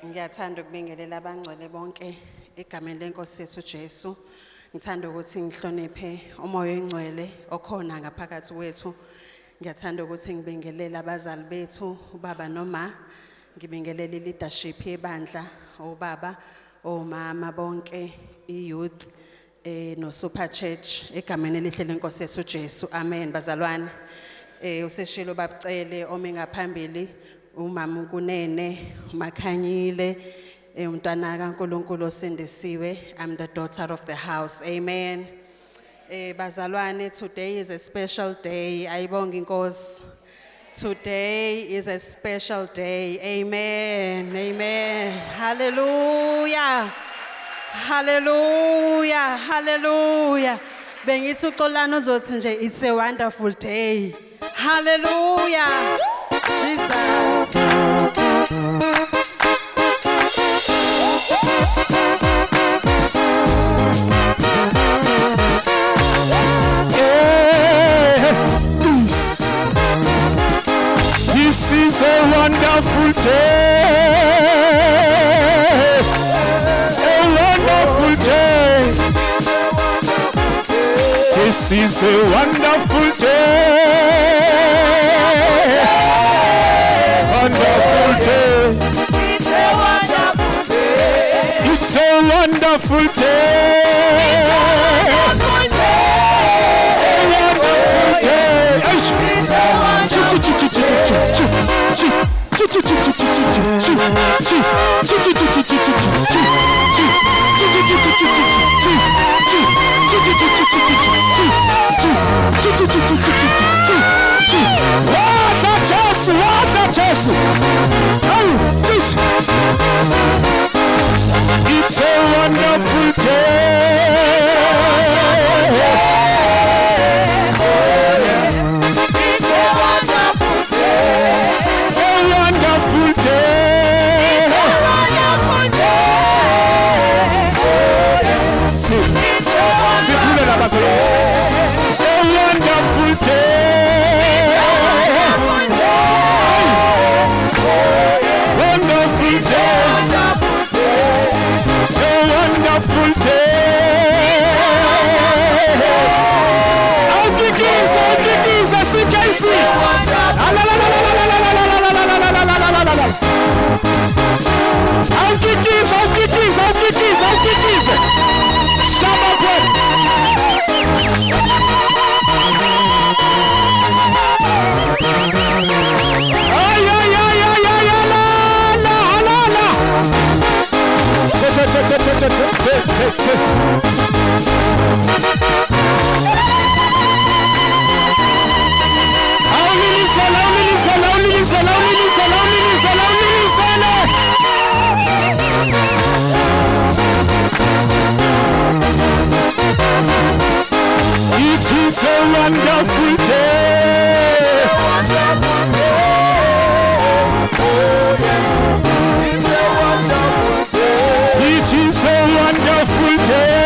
Ngiyathanda ukubingelela abangcwele bonke egameni lenkosi yethu Jesu. Ngithanda ukuthi ngihloniphe umoya engcwele okhona ngaphakathi kwethu. Ngiyathanda ukuthi ngibingelele abazali bethu, ubaba noma, ngibingelele leadership yebandla, obaba, omama bonke, youth no super church egameni elihle lenkosi yethu Jesu. Amen bazalwane. Useshilo babucele ome ngaphambili umama uNkunene uMakhanyile umntwana kaNkulunkulu osindisiwe. I'm the daughter of the house. Amen. Bazalwane, today is a special day. Ayibonga inkosi. Today is a special day. Amen. Amen. Hallelujah. Hallelujah. Hallelujah. Bengithi uxolana uzothi nje it's a wonderful day. Hallelujah. Jesus. This is a wonderful day. A wonderful day. This is a wonderful day. Wonderful day. It's a wonderful day. It's a wonderful day. Wonderful day. I'll kick in, assim que é sim. I'll kick in. Chama It is a wonderful day. It is a wonderful day.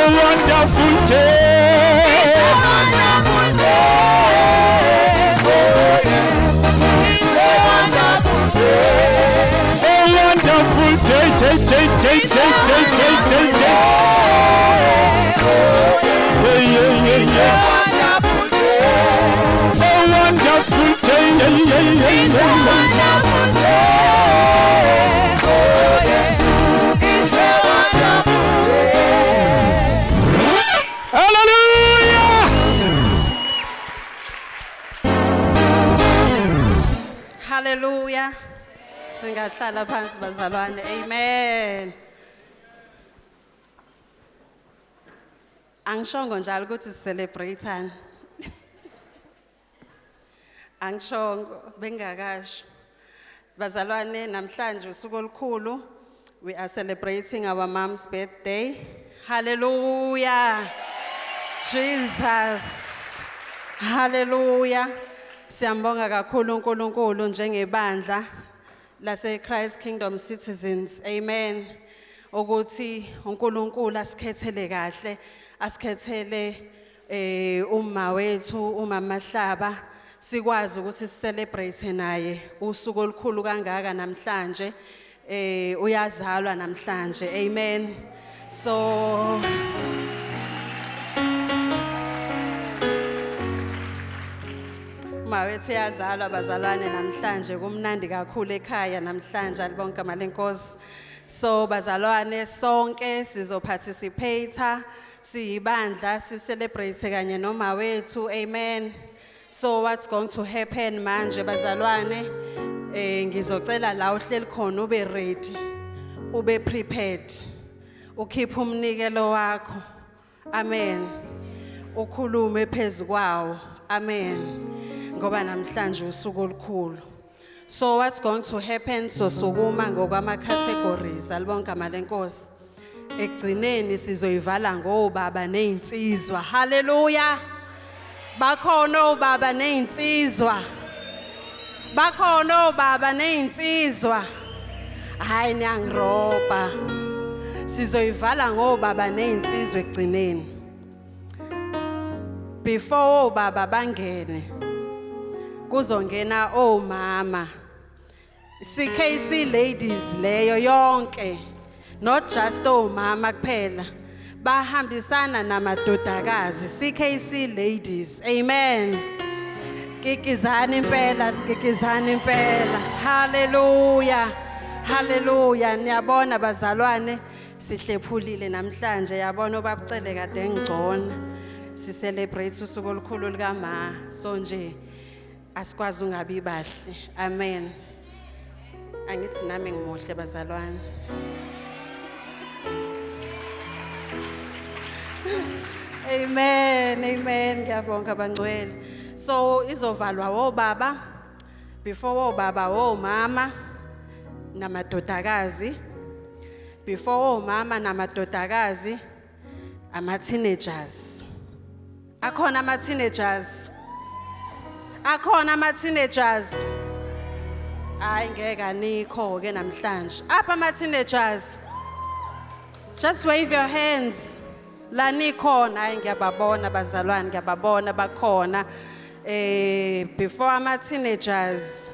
wonderful day. A wonderful day, day, day, day, day, day, day, day, day. Yeah, yeah, yeah, yeah. A wonderful day, yeah, yeah, yeah, yeah, yeah. Hallelujah! Hallelujah. Singahlala phansi bazalwane. Amen. Angishongo njalo ukuthi celebratean. Angishongo bengakasho. Bazalwane namhlanje usuku olukhulu. We are celebrating our mom's birthday. Hallelujah. Jesus. Hallelujah. Siyambonga kakhulu uNkulunkulu njengebandla lase Christ Kingdom Citizens. Amen. Ukuthi uNkulunkulu asikhethele kahle, asikhethele uma wethu umama Hlaba sikwazi ukuthi celebrate naye usuku olukhulu kangaka namhlanje. Uyazalwa namhlanje. Amen. So mawethu yazalwa bazalwane namhlanje kumnandi kakhulu ekhaya namhlanje alibonke amalenkosi. So bazalwane sonke sizoparticipate siyibandla si celebrate kanye noma wethu. Amen. So what's going to happen manje bazalwane ngizocela la uhleli khona ube ready ube prepared ukhipha umnikelo wakho. Amen. Ukhulume phezukwawo. Amen. Ngoba namhlanje usuku olukhulu. So what's going to happen sokuma ngokwama categories alibonke amalenkosi. Ekugcineni sizoyivala ngobaba nezinsizwa. Hallelujah. Bakhona obaba nezinsizwa. Bakhona obaba nezinsizwa. Hayi niyangiroba. Sizoyivala ngobaba nezinsizwa ekugcineni. Before obaba bangene kuzongena omama. CKC ladies leyo yonke. Not just omama kuphela. Bahambisana namadodakazi CKC ladies. Amen. Kikizani impela, kikizani impela. Hallelujah. Hallelujah. Niyabona bazalwane sihlephulile namhlanje yabona obabucele kade ngigcona. Si celebrate usuku olukhulu likama. So nje asikwazi ungabi bahle. Amen. Angithi nami ngimuhle bazalwane. Amen. Amen. Ngiyabonga abangcwele. So izovalwa wobaba before wobaba womama namadodakazi. Before womama namadodakazi ama teenagers. Akhona ama teenagers. Akhona ama teenagers. Hayi ngeke anikho ke namhlanje. Apha ama teenagers. Just wave your hands. La nikhona hayi ngiyababona bazalwane ngiyababona bakhona. Before ama teenagers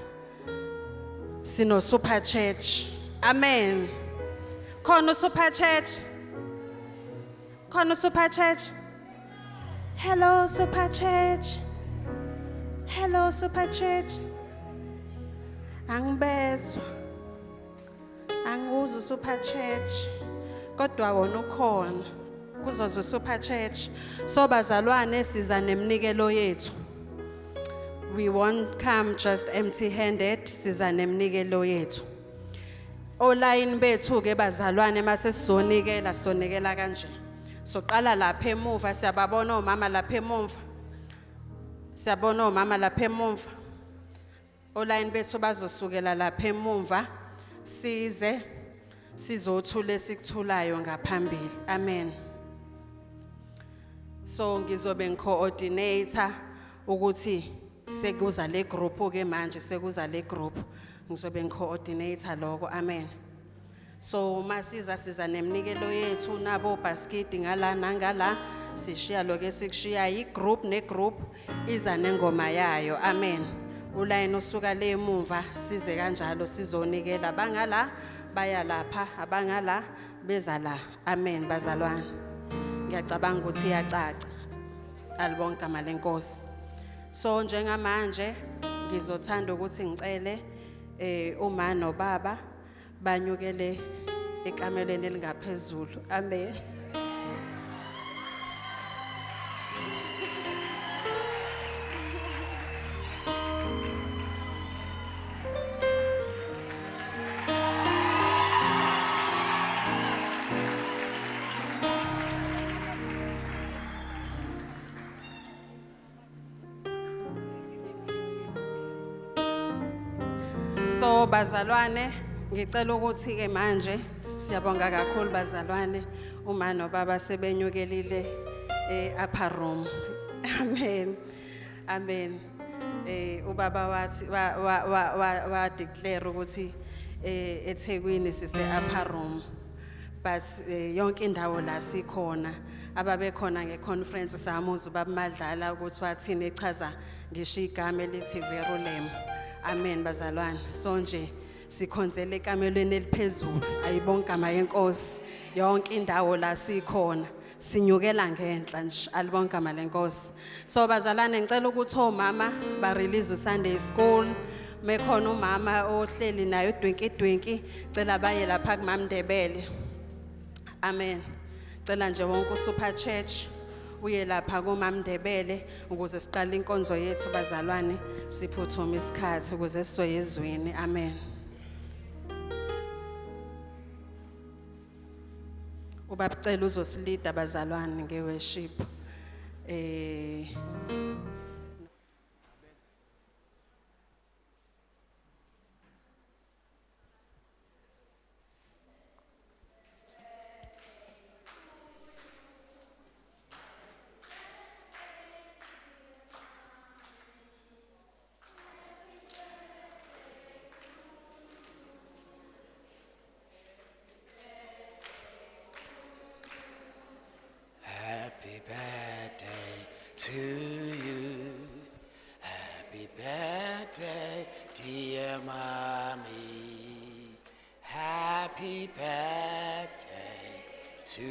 sino super church. Amen. Khona super church. Khona super church. Hello super church. Hello super church. Angibezwa. Anguzwa super church. Kodwa wona ukhona. Kuzozo super church. So bazalwane siza nemnikelo yethu. We won't come just empty-handed. Siza nemnikelo yethu. Online bethu ke bazalwane mase sizonikela sonikela kanje. Soqala lapha emuva siyababona omama lapha emuva. Siyabona omama lapha emuva. Online bethu bazosukela lapha emuva size sizothula esikuthulayo ngaphambili. Amen. So ngizobe ngicoordinator ukuthi sekuza le group ke manje sekuza le group ngizobe ngicoordinator lokho. Amen. So masiza siza nemnikelo yethu nabo basket ngala nangala sishiya lokho esikushiya igroup negroup iza nengoma yayo. Amen. Ulayini usuka le emuva size kanjalo sizonikela bangala baya lapha abangala beza la. Amen bazalwane. Ngiyacabanga ukuthi iyacaca. Alibonke igama lenkosi. So njengamanje ngizothanda ukuthi ngicele uma nobaba banyukele ekamelweni elingaphezulu. Amen. So bazalwane ngicela ukuthi ke manje siyabonga kakhulu bazalwane uma nobaba sebenyukelile upper room. Amen. Amen. Ubaba wathi wa declare ukuthi eThekwini sise upper room. But yonke indawo la sikhona ababe khona ngeconference samuza babamadlala ukuthi wathini echaza ngisho igama elithi Verulem. Amen bazalwane. So nje sikhonzele ekamelweni eliphezulu. Ayibonke igama yenkosi. Yonke indawo la sikhona sinyukela ngenhla nje. Alibonke igama lenkosi. So bazalwane ngicela ukuthi omama ba release uSunday school. Mekhona umama ohleli naye udwinkidwinki cela baye lapha kuMamndebele. Amen. Cela nje wonke uSuper Church uye lapha kuMamndebele ukuze siqale inkonzo yethu bazalwane siphuthume isikhathi ukuze sizoye ezweni. Amen. Ubabcela uzosilida bazalwane ngeworship. Happy birthday to you. Happy birthday, dear mommy. Happy birthday to you.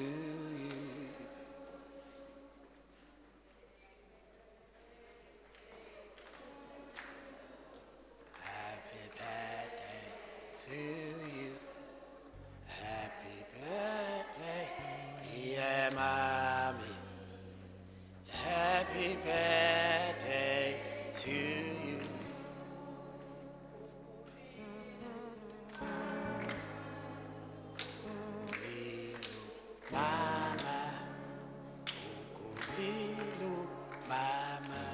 Happy birthday to you. Happy birthday, dear mommy. Happy birthday to you. Ukulilu mama, ukulilu mama.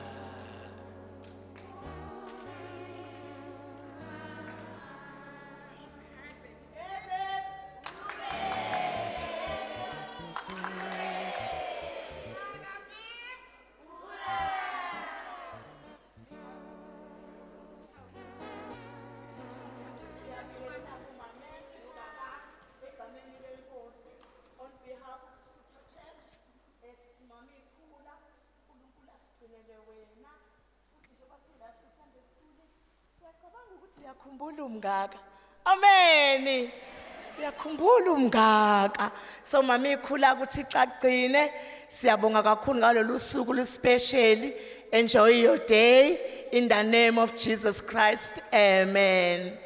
On behalf of Super Church, Mami Kula, uNkulunkulu asigcinele wena futhi njengoba singathi Sunday school siyacabanga ukuthi uyakhumbula umngaka. Amen. Uyakhumbula umngaka. So Mami Kula ukuthi ixaqine siyabonga kakhulu ngalolu suku luspecial. Enjoy your day in the name of Jesus Christ. Amen.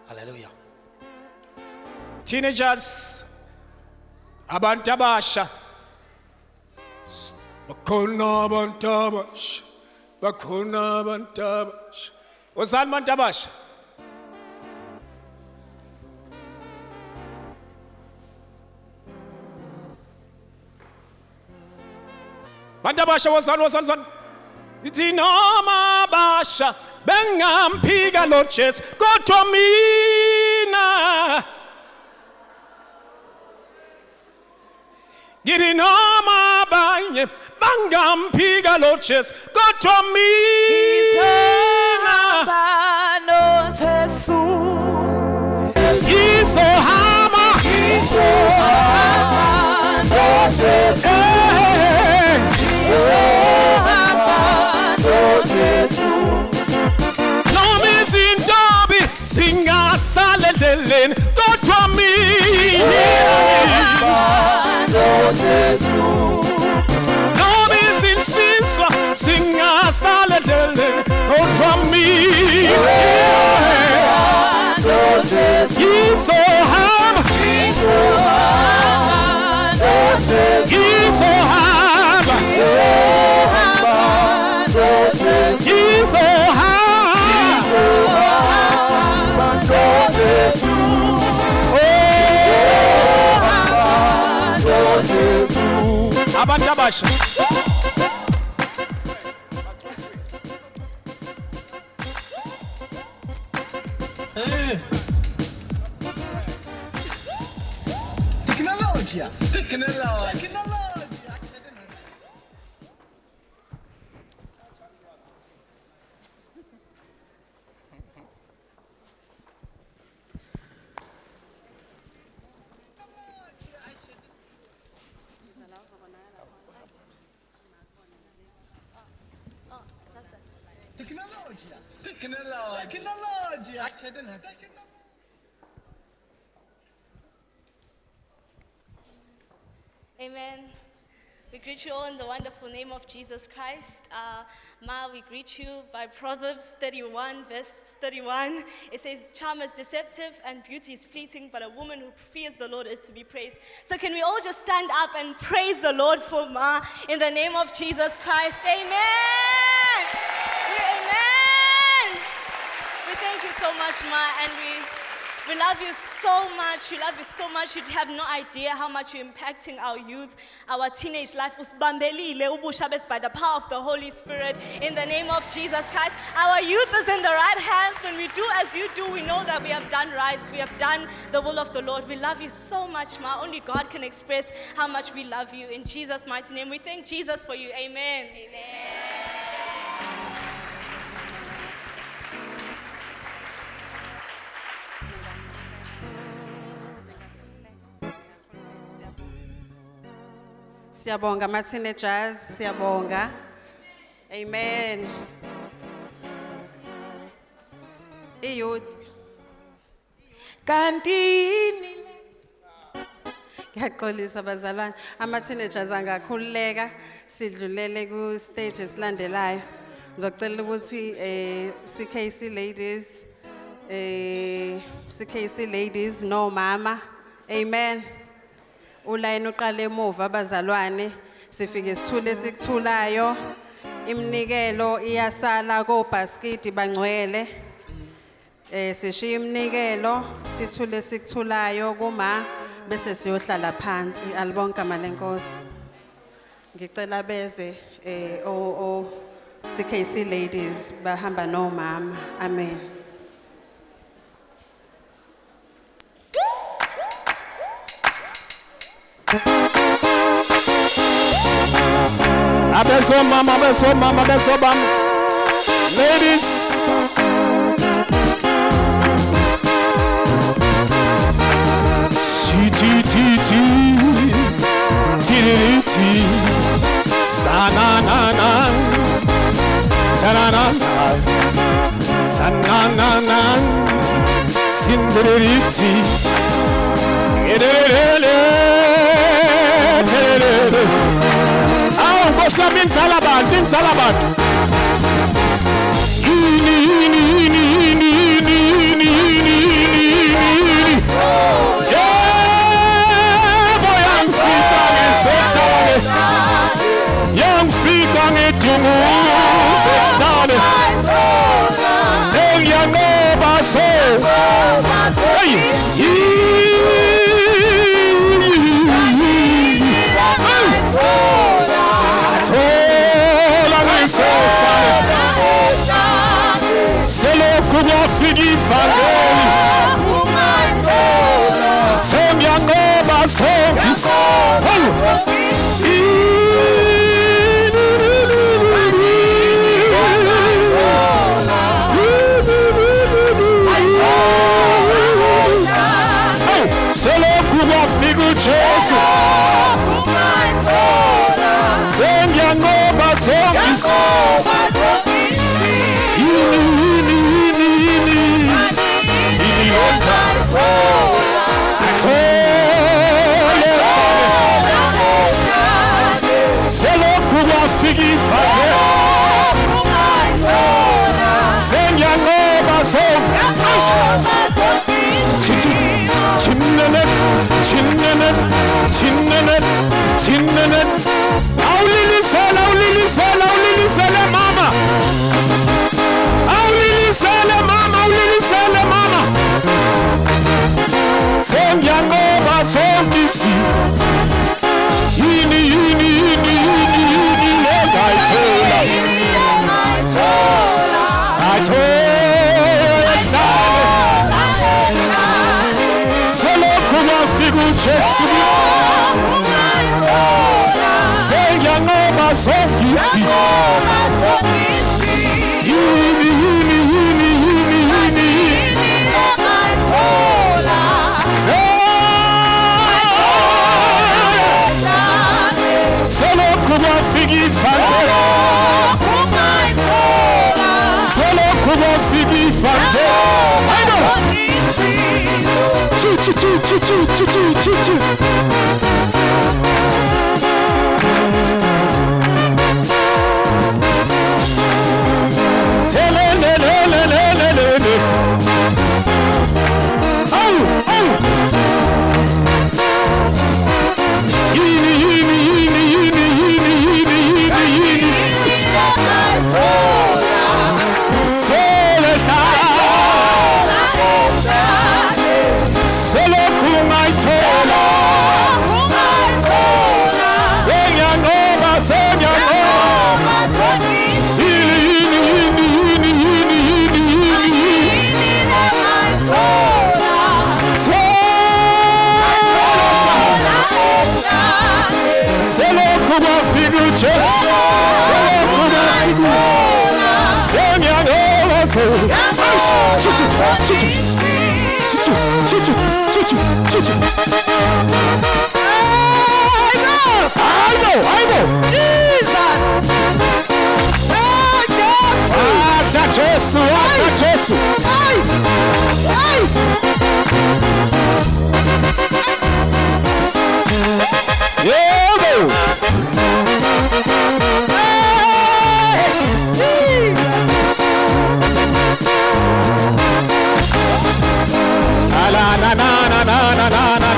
Hallelujah. Teenagers, abantu abasha, bakhona abantu abasha, bakhona abantu abasha. Wozani abantu abasha? Bantu abasha wozani. Ithi noma basha bengamphika lo Jesu kodwa mina ngithi noma abanye bangamphika lo Jesu kodwa mina Izohamba no Jesu noma izintombi singasaleleleni kodwa mina noma izinsizwa singasaleleleni kodwa mina Izohamba abantu abasha Tecnologia. Amen. We greet you all in the wonderful name of Jesus Christ. Ma, we greet you by Proverbs 31, verse 31. It says, charm is deceptive and beauty is fleeting, but a woman who fears the Lord is to be praised. So can we all just stand up and praise the Lord for Ma in the name of Jesus Christ? Amen. Amen. We thank you so much, Ma, and we love you so much. We love you so much. You have no idea how much you're impacting our youth, our teenage life. Usibambelile ubusha bethu by the power of the Holy Spirit in the name of Jesus Christ. Our youth is in the right hands. When we do as you do, we know that we have done right. We have done the will of the Lord. We love you so much, Ma. Only God can express how much we love you. In Jesus' mighty name, we thank Jesus for you. Amen. Amen. Siyabonga ma-teenagers, siyabonga. Amen. Iyouth. Kantini. Ngiyaxolisa bazalwane. Ama-teenagers angakhululeka sidlulele ku-stage esilandelayo. Ngizocela ukuthi CKC ladies no mama. Amen. Ulayini uqale emuva abazalwane sifike sithule esikuthulayo iminikelo iyasala kobhaskidi bangcwele sishiya iminikelo sithule esikuthulayo kuma bese siyohlala phansi alibonke amalenkosi ngicela beze o CKC ladies bahamba nomama amen. Abeso mama ladies ti sanana sindiriti Kosa insalabantu yangifika ngedungu sehlale engiyanqoba so hey kwafika ivangeli sengiyanqoba sonke selokhu kwafika uJesu sengiyanqoba zonke selokhu kwafika ivangeli sengiyanqoba zonke Chinnenet awulilisele mama sengiyanqoba zonke izimo yini engayithola selokhu kwafika uJesu sengiyanqoba zonke izimo yini selokhu kwafika ivangeli selokhu kwafika ivangeli selokhu kwafika uJesu sengiyanqoba Jesu yebo la na na na na na na na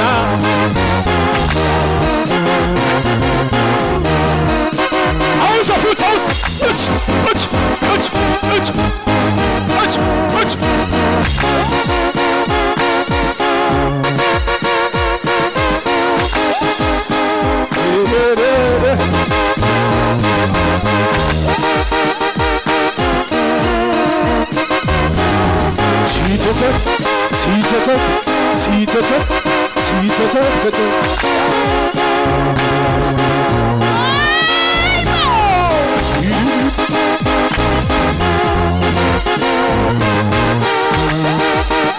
aus auf Fuß aus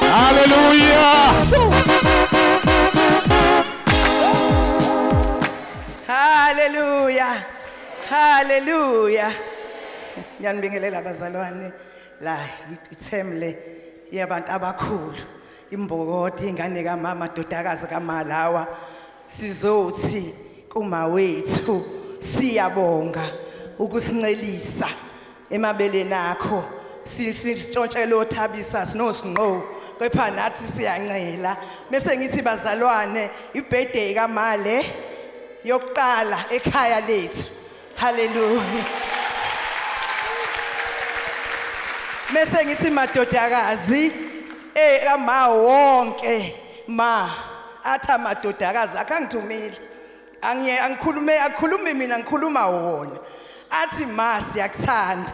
Hallelujah. Hallelujah. Hallelujah. Ngiyanibingelela abazalwane la ithemle yabantu abakhulu imbokoti ingane kaMama Dodakazi kaMalawa sizothi kuma wethu siyabonga ukusincelisa emabeleni akho sisitshontshe lo thabisa sinosinqo kepha nathi siyancela bese ngithi bazalwane ibirthday kaMale yokuqala ekhaya lethu. Hallelujah. Mese ngithi madodakazi ama wonke ma atha madodakazi akangithumile angikhulumi mina ngikhuluma wona athi ma siyakuthanda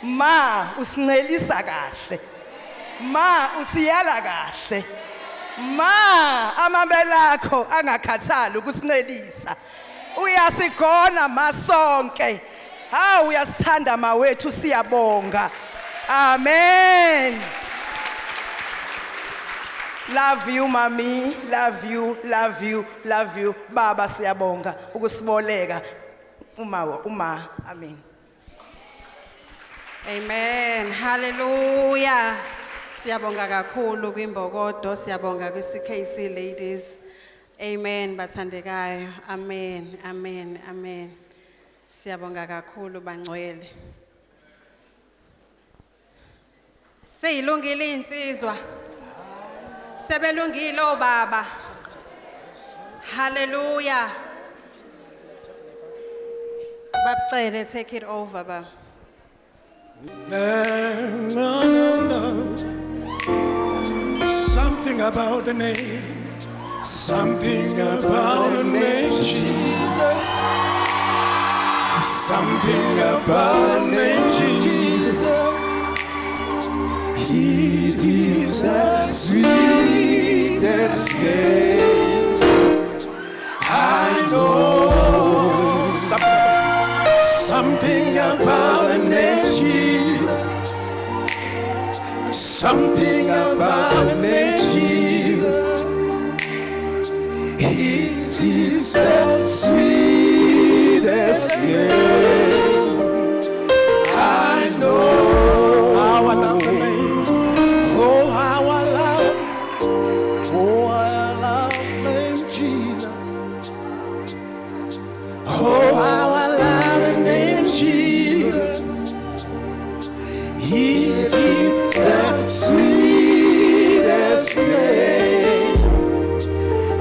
ma usincelisa kahle Ma usiyala kahle. Ma amabele akho angakhathali ukusincelisa. Uyasigona masonke. Ha uyasithanda mawethu siyabonga. Amen. Love you mami, love you, love you, love you. Baba siyabonga ukusiboleka uma. Amen. Amen. Hallelujah. Siyabonga kakhulu kwimbokodo, siyabonga kwiCKC ladies. Amen bathandekayo. Amen. Amen. Amen. Siyabonga kakhulu bangcwele. Seyilungile insizwa. Sebelungile obaba. Hallelujah. Babcele, take it over baba. No. Something about the name. Something about the name Jesus. Something about the name Jesus. It is the sweetest name. I know something about the name Jesus. Something about the name Jesus. It is the sweetest name. I know how I love the name. Oh, how I love. Oh, I love the name Jesus. Oh, how I love the name Jesus. He is the sweetest name.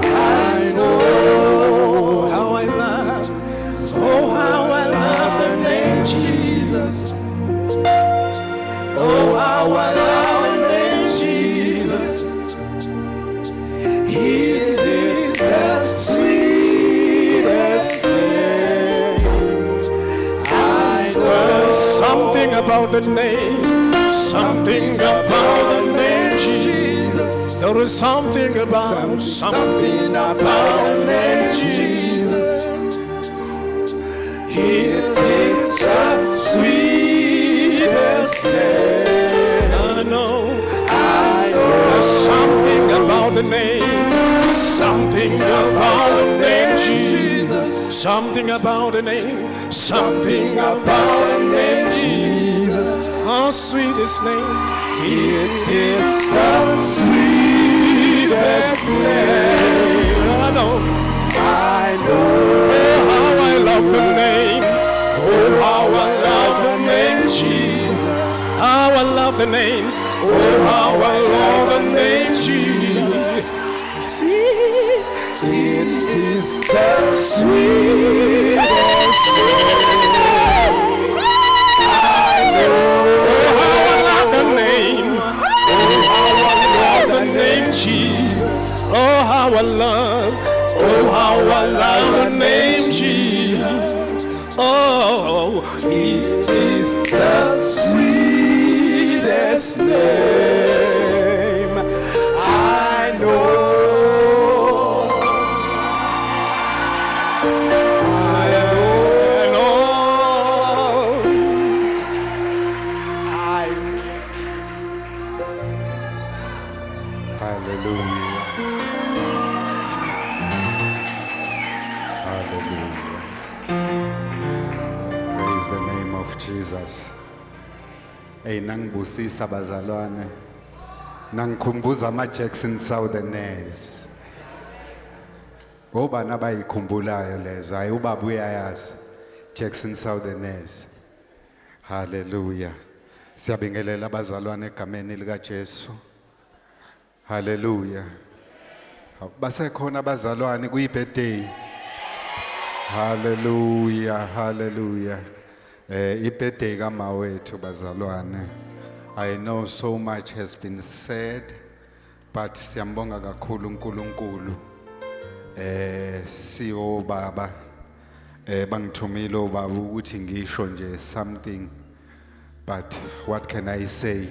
I know how I love. Oh, how I love the name Jesus. Oh, how I love the name Jesus. It is the sweetest name. I know something about the name. Something about the name Jesus. There is something about the name Jesus. It is the sweetest name. I know. There's something about the name. Something about the name Jesus. Something about the name. Something about the name Jesus. Our sweetest name. It is the sweetest name. I know. Oh, how I love the name. Oh, how I love the name Jesus. How I love the name. Oh, how I love the name Jesus. See, it is the sweetest name. I know. Oh, how I love the name. Oh, how I love the name Jesus. Oh, how I love. Oh, how I love the name Jesus. Oh, it is the sweetest name. I know. Hallelujah. Hallelujah. Praise the name of Jesus. Hey, nangibusisa bazalwane. Nangikhumbuza ama-Jackson Southerners. Obani abayikhumbulayo lezo. Hayi ubaba uyayazi. Jackson Southerners. Hallelujah. Siyabingelela abazalwane egameni likaJesu. Hallelujah. Basekhona abazalwane kuyi-birthday. Hallelujah, hallelujah. I-birthday kamawethu bazalwane. I know so much has been said, but siyambonga kakhulu uNkulunkulu. Siyo baba. Bangithumile obaba ukuthi ngisho nje something. But what can I say?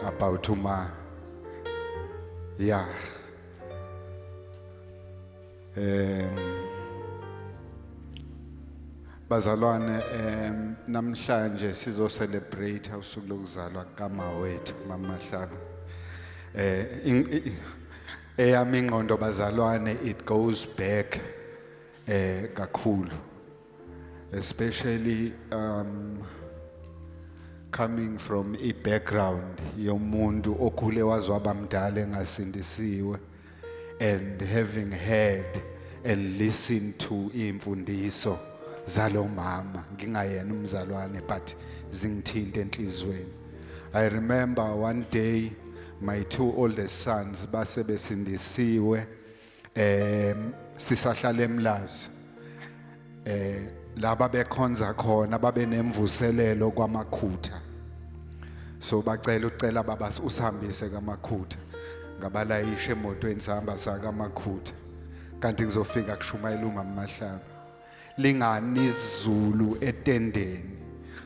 about uma yeah bazalwane namhlanje sizo celebrate usuku lokuzalwa kama wethu mama Mahlaba eyami ingqondo bazalwane it goes back kakhulu especially coming from a background yomuntu okhule wazwaba mdala engasindisiwe and having heard and listened to imfundiso zalo mama ngingayena umzalwane but zingithinta enhlizweni. I remember one day my two oldest sons base besindisiwe sisahlala eMlazi laba bekhonza khona babe nemvuselelo kwamakhutha so ucela baba usihambise kamakhutha ngabalayisha emotweni sihamba saka makhutha kanti ngizofika kushumayela uMama Mahlaba lingani izulu etendeni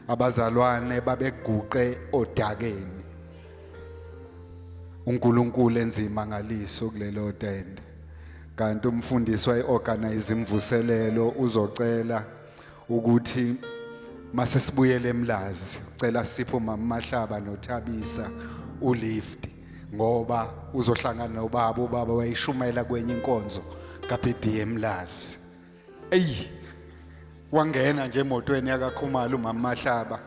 abazalwane babeguqe odakeni uNkulunkulu enzima ngaliso kulelo tende kanti umfundisi wayeorganize imvuselelo uzocela ukuthi mase sibuyele eMlazi cela sipho uMama Mahlaba noThabisa ulift ngoba uzohlangana nobaba ubaba wayishumayela kwenye inkonzo kaBB eMlazi wangena nje emotweni yakaKhumalo uMama Mahlaba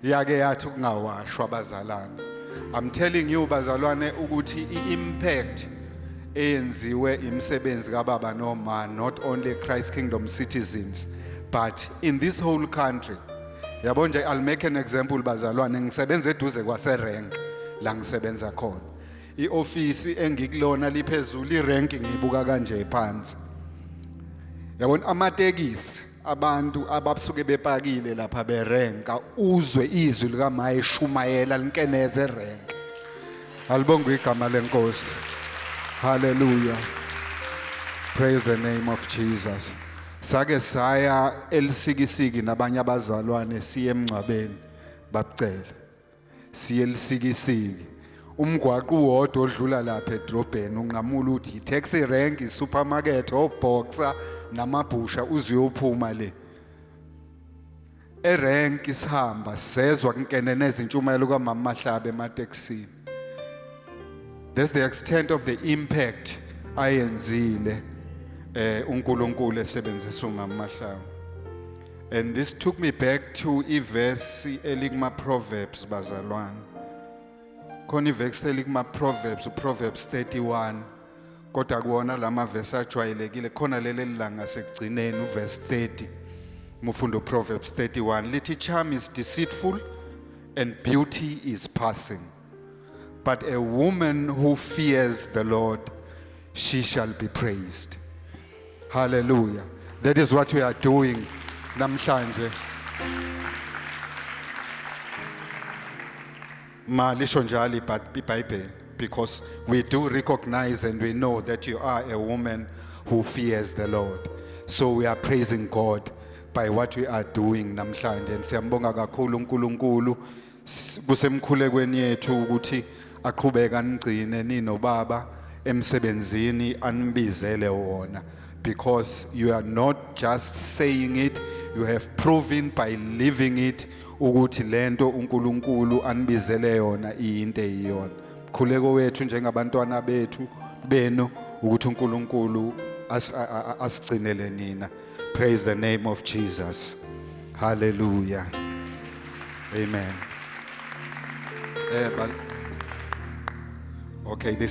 yake yathi kungawashwa abazalwane. I'm telling you bazalwane ukuthi iimpact eyenziwe imisebenzi kaBaba noMa not only Christ Kingdom citizens but in this whole country. Yabo nje I'll make an example bazalwane ngisebenza eduze kwaseRank la ngisebenza khona. Ioffice engikulona liphezulu irank ngiyibuka kanje phansi. Yabona amatekisi abantu abasuke bepakile lapha berenka uzwe izwi lika Maye shumayela linkeneze erank. Alibonga igama lenkosi. Hallelujah. Praise the name of Jesus. Sake saya elisikisiki nabanye abazalwane siye emncwabeni babucela. Siye elisikisiki. Umgwaqo uwodwa odlula lapha edrobheni unqamula uthi taxi rank supermarket oboxer namabhusha uziyophuma le erank isihamba sezwa kunkene nezintshumayelo kaMama Mahlaba emateksini. That's the extent of the impact ayenzile uNkulunkulu esebenzisa uMama Mahlaba. And this took me back to a verse elikuma Proverbs bazalwane. Khona iverse elikuma Proverbs 31 kodwa kuona lama verse ajwayelekile khona leli langa sekugcineni uverse 30 mufunda Proverbs 31 lithi charm is deceitful and beauty is passing but a woman who fears the Lord she shall be praised. Hallelujah. That is what we are doing namhlanje. Malisho njalo iBhayibheli because we do recognize and we know that you are a woman who fears the Lord. So we are praising God by what we are doing namhlanje and siyambonga kakhulu uNkulunkulu kusemkhulekweni yethu ukuthi aqhubeka anigcine nino baba emsebenzini anibizele wona because you are not just saying it, you have proven by living it ukuthi lento uNkulunkulu anibizele yona into eyiyona. Khuleko wethu njengabantwana bethu benu ukuthi uNkulunkulu asigcinele nina. Praise the name of Jesus. Hallelujah. Amen. Okay, the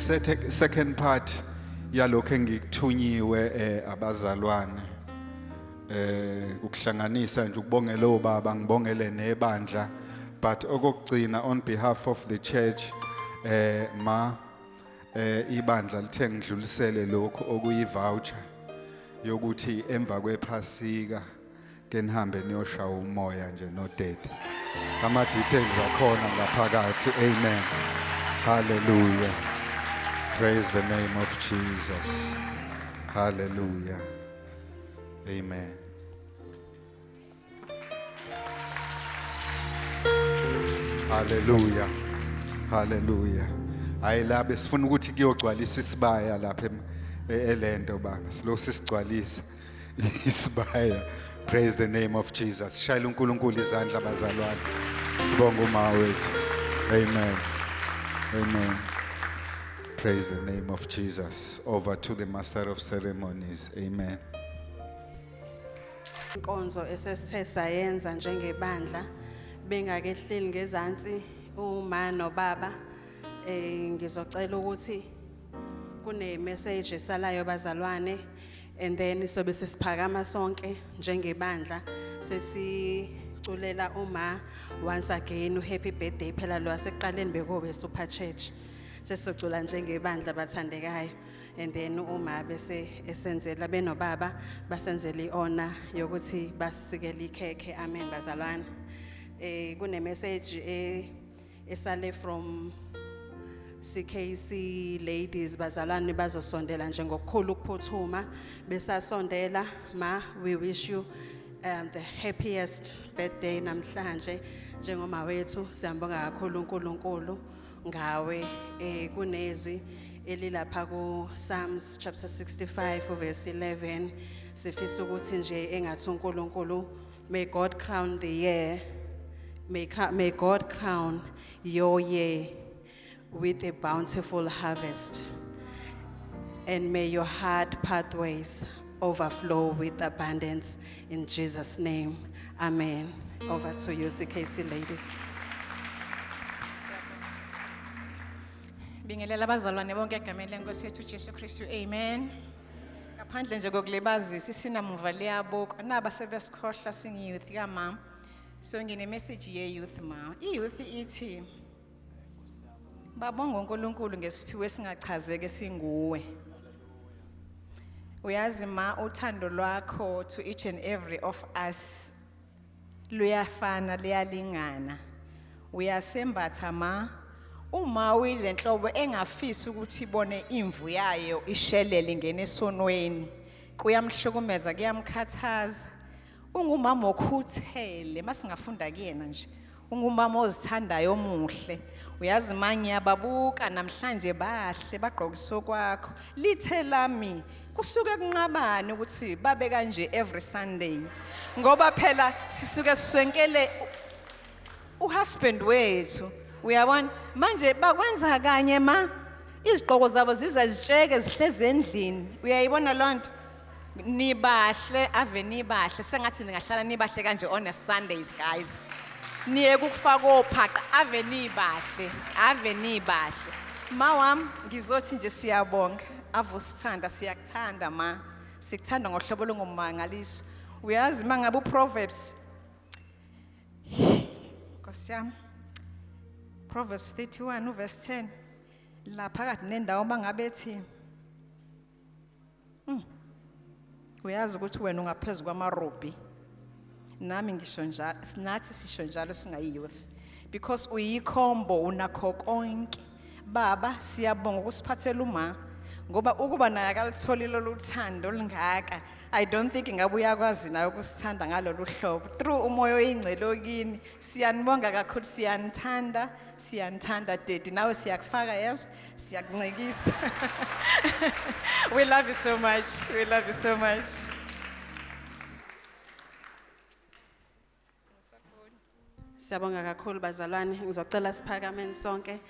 second part yalokho engikuthunyiwe abazalwane ukuhlanganisa nje ukubongela obaba ngibongele nebandla but okugcina on behalf of the church ibandla lithe ngidlulisele lokho okuyi voucher yokuthi emva kwephasika ke nihambe niyoshaya umoya nje no date ama details akhona ngaphakathi. Amen. Hallelujah. Praise the name of Jesus. Hallelujah. Amen. Hallelujah. Hallelujah. Hayi labe sifuna ukuthi kuyogcwaliswa isibaya lapha elento baba. Silo sisigcwalisa isibaya. Praise the name of Jesus. Shayela uNkulunkulu izandla bazalwane. Sibonga uma wethu. Amen. Amen. Praise the name of Jesus. Over to the Master of Ceremonies. Amen. Inkonzo esesithe sayenza njengebandla bengakehleli ngezantsi uma nobaba ngizocela ukuthi kune message esalayo bazalwane and then sobe sesiphakama sonke njengebandla sesiculela uma once again happy birthday phela lo wasekuqaleni bekobe super church sesicula njengebandla bathandekayo and then uma bese esenzela benobaba basenzela iona yokuthi basikele ikhekhe amen bazalwane kune message esale from CKC ladies bazalwane bazosondela nje ngokukhulu ukuphuthuma besasondela ma we wish you the happiest birthday namhlanje njengoma wethu siyambonga kakhulu uNkulunkulu ngawe kunezwi elilapha ku Psalms chapter 65 verse 11 sifisa ukuthi nje engathi uNkulunkulu may God crown the year may God crown your year with a bountiful harvest and may your hard pathways overflow with abundance in Jesus name amen. Over to you CKC ladies. Bingelela abazalwane bonke egameni lenkosi yethu Jesu Kristu. Amen. Ngaphandle nje kokulibazisa isinamuva leyabo naba sebesikhohla singi youth kama. So ngine message ye youth ma. I-youth ithi babonga uNkulunkulu ngesiphiwe singachazeke singuwe. Uyazi ma uthando lwakho to each and every of us luyafana liyalingana. Uyasembatha ma uma uyilenhlobo engafisi ukuthi ibone imvu yayo ishelele ngene esonweni kuyamhlukumeza kuyamkhathaza ungumama okhuthele masingafunda kuyena nje ungumama ozithandayo omuhle uyazi manje yababuka namhlanje bahle bagqokiso kwakho lithe lami kusuke kunqabane ukuthi babe kanje every Sunday ngoba phela sisuke siswenkele uhusband wethu uyabona manje bakwenza kanye ma izigqoko zabo ziza zitsheke zihleze endlini uyayibona lonto nibahle ave nibahle sengathi ningahlala nibahle kanje on a Sundays guys niye kufaka ophaqa ave nibahle ma wami ngizothi nje siyabonga ave usithanda siyakuthanda ma sikuthanda ngohlobo longomangaliso uyazi mangabe uProverbs Nkosiyami Proverbs 31 verse 10 la phakathi nendawo bangabe ethi uyazi ukuthi wena ungaphezulu kwamarobhi nami ngisho njalo sinathi sisho njalo singayi youth because uyikhombo unakho konke baba siyabonga ukusiphathela uma ngoba ukuba naye akalitholile lothando olungaka I don't think ngabe uyakwazi nayo ukusithanda ngalolu hlobo through umoya oyingcelo kini siyanibonga kakhulu siyanthanda daddy nawe siyakufaka yezo siyakuncikisa we love you so much Siyabonga kakhulu bazalwane ngizocela siphakameni sonke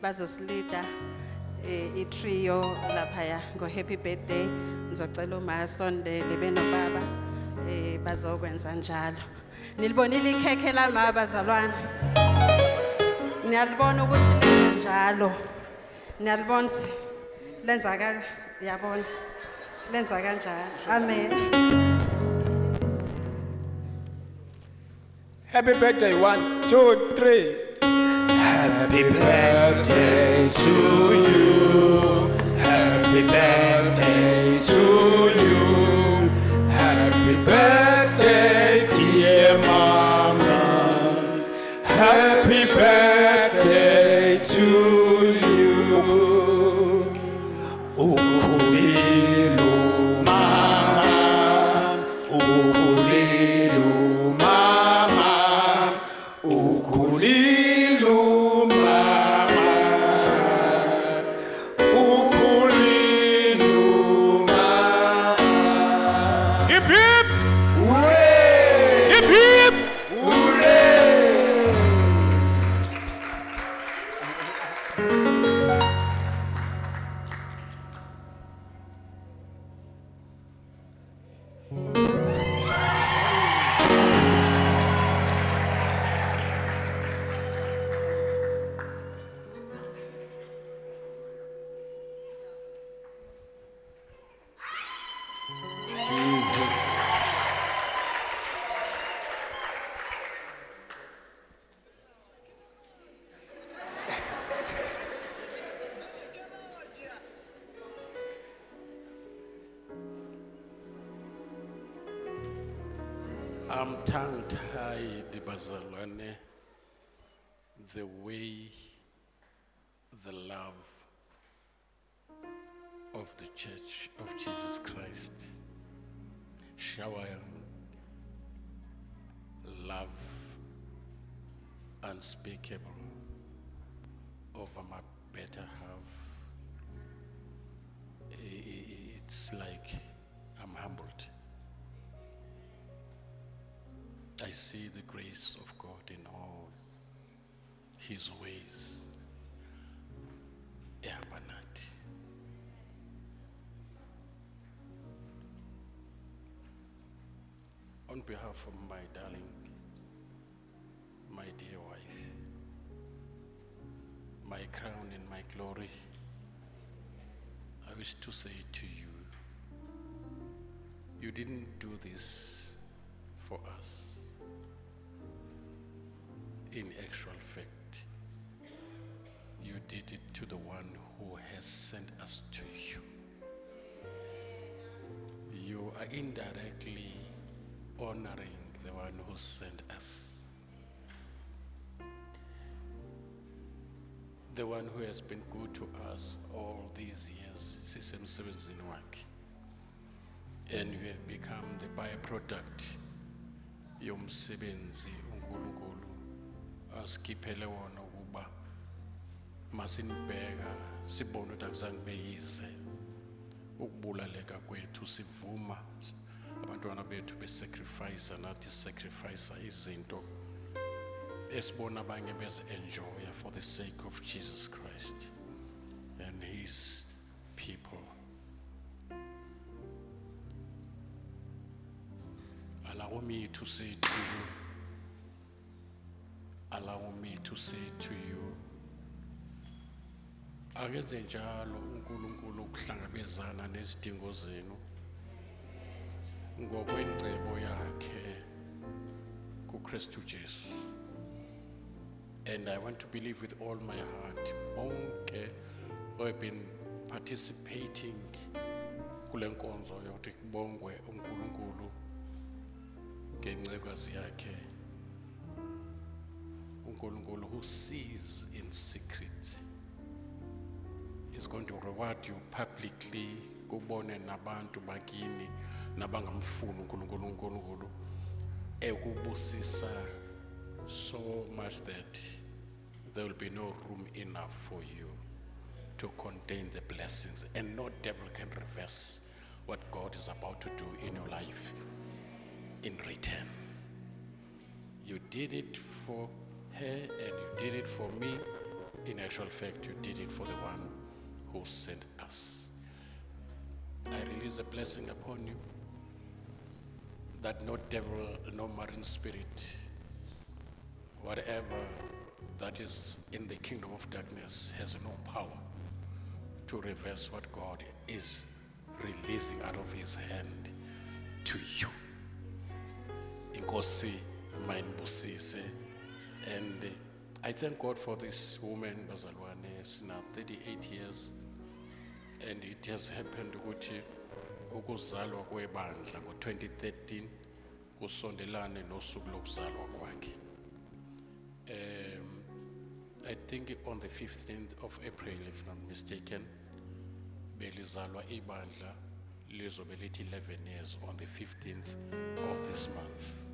bazosilida i-trio lapha ya ngo happy birthday ngizocela uma sondele benobaba bazokwenza njalo nilibonile ikhekhe lama bazalwane niyalibona ukuthi lenza njalo niyalibona lenza ka yabona lenza kanjalo amen. Happy birthday, 1, 2, 3. Happy birthday to you. Happy birthday to you. Happy birthday, dear Mama. Happy birthday to you. Ukhulilu Mama. Ukhulilu Mama. Ukhulilu Mama. I'm tongue-tied, bazalwane, the way, the love of the Church of Jesus Christ showering love unspeakable over my better half. It's like I'm humbled. I see the grace of God in all His ways. Ehabanati. On behalf of my darling, my dear wife, my crown and my glory, I wish to say to you, you didn't do this for us. In actual fact, you did it to the one who has sent us to you. You are indirectly honoring the one who sent us. The one who has been good to us all these years, sisemsebenzini wakhe. And you have become the byproduct yomsebenzi uNkulunkulu asikhiphele wona ukuba masinibheka sibone ukuthi akuzange beyize ukubulaleka kwethu sivuma abantwana bethu besacrifice nathi sacrifice izinto esibona abanye bezi-enjoya for the sake of Jesus Christ and His people. Allow me to say to you, akenze njalo uNkulunkulu ukuhlangabezana nezidingo zenu ngokwengcebo yakhe kuKristu Jesu. And I want to believe with all my heart, bonke who have been participating kule nkonzo yokuthi kubongwe uNkulunkulu ngencekazi yakhe, uNkulunkulu who sees in secret is going to reward you publicly. Kubone nabantu bakini nabangamfuni uNkulunkulu ekubusisa so much that there will be no room enough for you to contain the blessings, and no devil can reverse what God is about to do in your life in return. You did it for her and you did it for me. In actual fact, you did it for the one who sent us. I release a blessing upon you that no devil, no marine spirit, whatever that is in the kingdom of darkness has no power to reverse what God is releasing out of His hand to you. Inkosi mayinibusise. And I thank God for this woman, bazalwane, she's now 38 years, and it has happened ukuthi ukuzalwa kwebandla ngo-2013 kusondelane nosuku lokuzalwa kwakhe. I think on the 15th of April, if not mistaken, belizalwa ibandla lizobe lithi 11 years on the 15th of this month.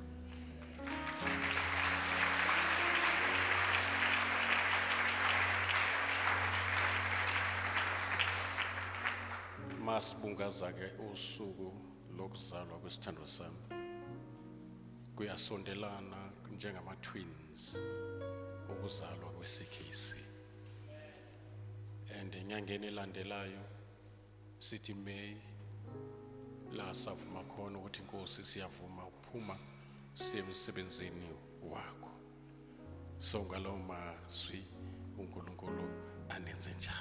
Masibungaza ke usuku lokuzalwa kwesithandwa sami. Kuyasondelana njengama twins ukuzalwa kwesikisi. And enyangeni elandelayo sithi May la savuma khona ukuthi Nkosi siyavuma ukuphuma siye emsebenzini wakho. So ngalo mazwi uNkulunkulu anenze njalo.